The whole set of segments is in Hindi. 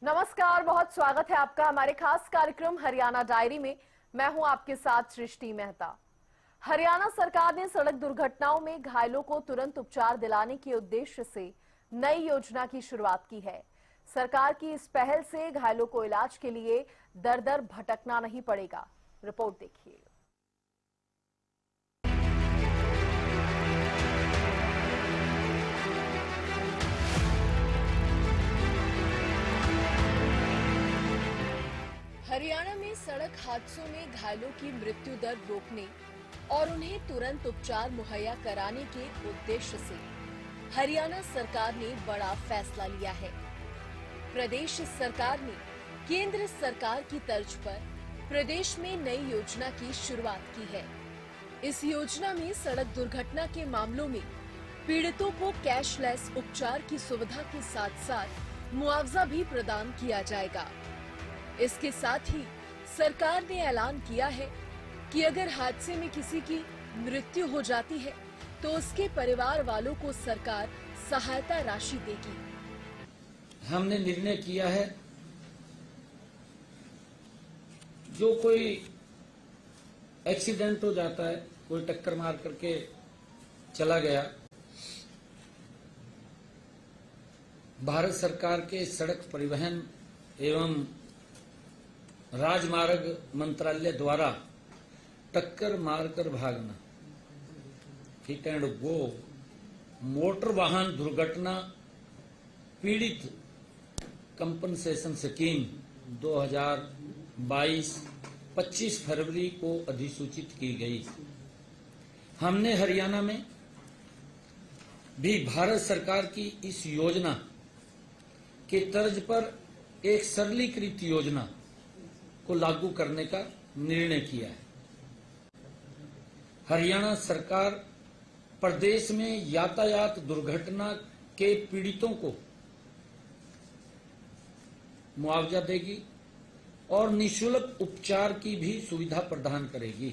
नमस्कार, बहुत स्वागत है आपका हमारे खास कार्यक्रम हरियाणा डायरी में। मैं हूं आपके साथ सृष्टि मेहता। हरियाणा सरकार ने सड़क दुर्घटनाओं में घायलों को तुरंत उपचार दिलाने के उद्देश्य से नई योजना की शुरुआत की है। सरकार की इस पहल से घायलों को इलाज के लिए दर दर भटकना नहीं पड़ेगा। रिपोर्ट देखिए। हरियाणा में सड़क हादसों में घायलों की मृत्यु दर रोकने और उन्हें तुरंत उपचार मुहैया कराने के उद्देश्य से हरियाणा सरकार ने बड़ा फैसला लिया है। प्रदेश सरकार ने केंद्र सरकार की तर्ज पर प्रदेश में नई योजना की शुरुआत की है। इस योजना में सड़क दुर्घटना के मामलों में पीड़ितों को कैशलेस उपचार की सुविधा के साथ साथ मुआवजा भी प्रदान किया जाएगा। इसके साथ ही सरकार ने ऐलान किया है कि अगर हादसे में किसी की मृत्यु हो जाती है तो उसके परिवार वालों को सरकार सहायता राशि देगी। हमने निर्णय किया है जो कोई एक्सीडेंट हो जाता है, कोई टक्कर मार करके चला गया, भारत सरकार के सड़क परिवहन एवं राजमार्ग मंत्रालय द्वारा टक्कर मारकर भागना, हिट एंड गो, मोटर वाहन दुर्घटना पीड़ित कंपनसेशन स्कीम 2022 25 फरवरी को अधिसूचित की गई। हमने हरियाणा में भी भारत सरकार की इस योजना के तर्ज पर एक सरलीकृत योजना को लागू करने का निर्णय किया है। हरियाणा सरकार प्रदेश में यातायात दुर्घटना के पीड़ितों को मुआवजा देगी और निःशुल्क उपचार की भी सुविधा प्रदान करेगी।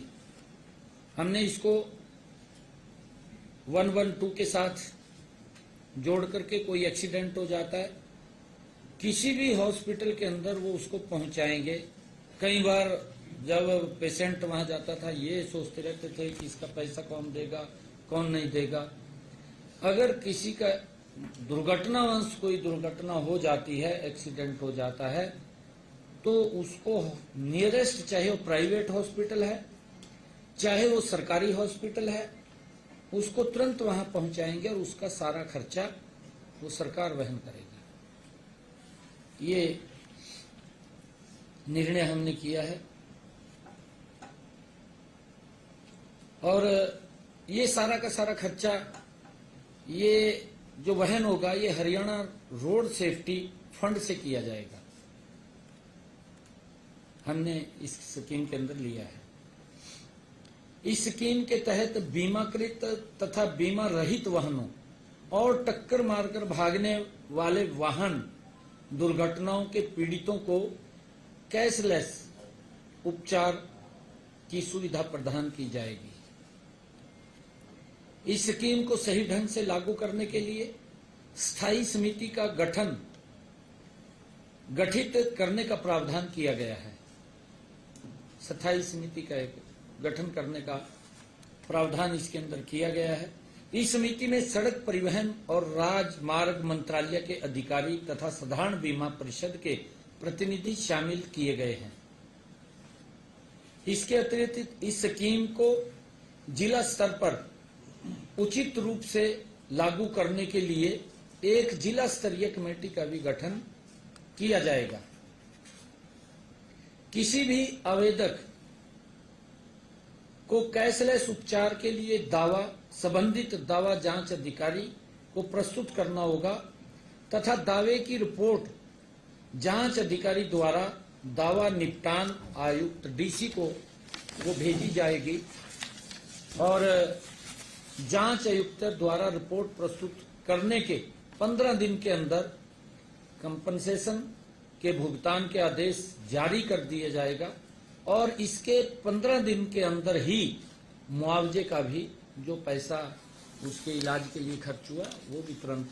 हमने इसको 112 के साथ जोड़ करके कोई एक्सीडेंट हो जाता है, किसी भी हॉस्पिटल के अंदर वो उसको पहुंचाएंगे। कई बार जब पेशेंट वहां जाता था ये सोचते रहते थे कि इसका पैसा कौन देगा, कौन नहीं देगा। अगर किसी का दुर्घटनावश कोई दुर्घटना हो जाती है, एक्सीडेंट हो जाता है, तो उसको नियरेस्ट, चाहे वो प्राइवेट हॉस्पिटल है चाहे वो सरकारी हॉस्पिटल है, उसको तुरंत वहां पहुंचाएंगे और उसका सारा खर्चा वो सरकार वहन करेगी। ये निर्णय हमने किया है और ये सारा का सारा खर्चा ये जो वहन होगा ये हरियाणा रोड सेफ्टी फंड से किया जाएगा। हमने इस स्कीम के अंदर लिया है। इस स्कीम के तहत बीमाकृत तथा बीमा रहित वाहनों और टक्कर मारकर भागने वाले वाहन दुर्घटनाओं के पीड़ितों को कैशलेस उपचार की सुविधा प्रदान की जाएगी। इस स्कीम को सही ढंग से लागू करने के लिए स्थायी समिति का गठित करने का प्रावधान किया गया है। स्थायी समिति का एक गठन करने का प्रावधान इसके अंदर किया गया है। इस समिति में सड़क परिवहन और राजमार्ग मंत्रालय के अधिकारी तथा साधारण बीमा परिषद के प्रतिनिधि शामिल किए गए हैं। इसके अतिरिक्त इस स्कीम को जिला स्तर पर उचित रूप से लागू करने के लिए एक जिला स्तरीय कमेटी का भी गठन किया जाएगा। किसी भी आवेदक को कैशलेस उपचार के लिए दावा संबंधित दावा जांच अधिकारी को प्रस्तुत करना होगा तथा दावे की रिपोर्ट जांच अधिकारी द्वारा दावा निपटान आयुक्त डीसी को वो भेजी जाएगी और जांच आयुक्त द्वारा रिपोर्ट प्रस्तुत करने के 15 दिन के अंदर कंपनसेशन के भुगतान के आदेश जारी कर दिया जाएगा और इसके 15 दिन के अंदर ही मुआवजे का भी जो पैसा उसके इलाज के लिए खर्च हुआ वो भी तुरंत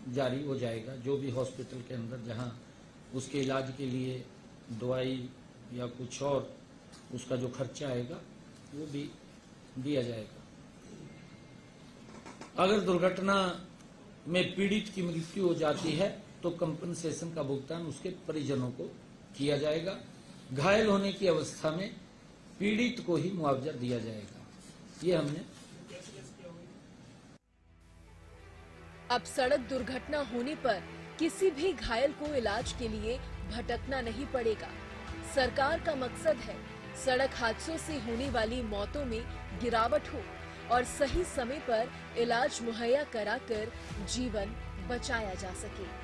जारी हो जाएगा। जो भी हॉस्पिटल के अंदर जहां उसके इलाज के लिए दवाई या कुछ और उसका जो खर्चा आएगा वो भी दिया जाएगा। अगर दुर्घटना में पीड़ित की मृत्यु हो जाती है तो कंपनसेशन का भुगतान उसके परिजनों को किया जाएगा। घायल होने की अवस्था में पीड़ित को ही मुआवजा दिया जाएगा। ये हमने अब सड़क दुर्घटना होने पर किसी भी घायल को इलाज के लिए भटकना नहीं पड़ेगा। सरकार का मकसद है सड़क हादसों से होने वाली मौतों में गिरावट हो और सही समय पर इलाज मुहैया कराकर जीवन बचाया जा सके।